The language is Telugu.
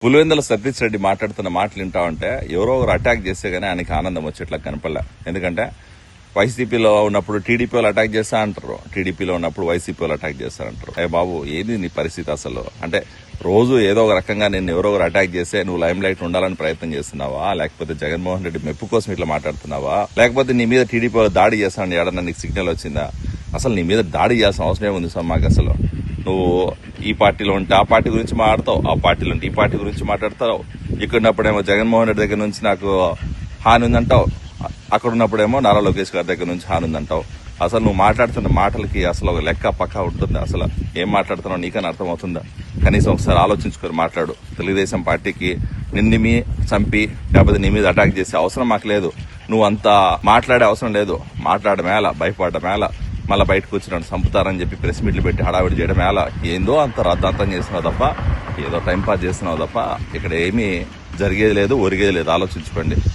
పులివెందుల సతీష్ రెడ్డి మాట్లాడుతున్న మాటలు వింటా ఉంటే ఎవరో ఒకరు అటాక్ చేస్తే గానీ ఆయనకి ఆనందం వచ్చేట్లా కనపడలే. ఎందుకంటే వైసీపీలో ఉన్నప్పుడు టీడీపీ వాళ్ళు అటాక్ చేస్తా అంటారు, టీడీపీలో ఉన్నప్పుడు వైసీపీ వాళ్ళు అటాక్ చేస్తారంటారు. ఏ బాబు, ఏది నీ పరిస్థితి అసలు? అంటే రోజు ఏదో ఒక రకంగా నేను ఎవరో ఒకరు అటాక్ చేస్తే నువ్వు లైమ్ లైట్ ఉండాలని ప్రయత్నం చేస్తున్నావా, లేకపోతే జగన్మోహన్ రెడ్డి మెప్పు కోసం ఇట్లా మాట్లాడుతున్నావా, లేకపోతే నీ మీద టీడీపీ వాళ్ళు దాడి చేస్తానని ఏడన్నా నీకు సిగ్నల్ వచ్చిందా? అసలు నీ మీద దాడి చేయాల్సిన అవసరం ఏముంది సార్ మాకు? అసలు నువ్వు ఈ పార్టీలో ఉంటే ఆ పార్టీ గురించి మాట్లాడతావు, ఆ పార్టీలో ఉంటే ఈ పార్టీ గురించి మాట్లాడతావు. ఇక్కడ ఉన్నప్పుడేమో జగన్మోహన్ రెడ్డి దగ్గర నుంచి నాకు హాని ఉందంటావు, అక్కడ ఉన్నప్పుడేమో నారా లోకేష్ గారి దగ్గర నుంచి హాని ఉందంటావు. అసలు నువ్వు మాట్లాడుతున్న మాటలకి అసలు ఒక లెక్క పక్క ఉంటుంది? అసలు ఏం మాట్లాడుతున్నావు నీకని అర్థమవుతుందా? కనీసం ఒకసారి ఆలోచించుకొని మాట్లాడు. తెలుగుదేశం పార్టీకి నిన్ను చంపి లేకపోతే నీ మీద అటాక్ చేసే అవసరం మాకు లేదు. నువ్వు అంత మాట్లాడే అవసరం లేదు. మాట్లాడమేళ, భయపడమేళ, మళ్ళీ బయటకు వచ్చిన చంపుతారని చెప్పి ప్రెస్ మీట్లు పెట్టి హడావిడి చేయడం ఎలా? ఏందో అంత రద్దాంతం చేస్తున్నావు తప్ప, ఏదో టైంపాస్ చేస్తున్నావు తప్ప ఇక్కడ ఏమీ జరిగేది లేదు, ఒరిగేది లేదు. ఆలోచించుకోండి.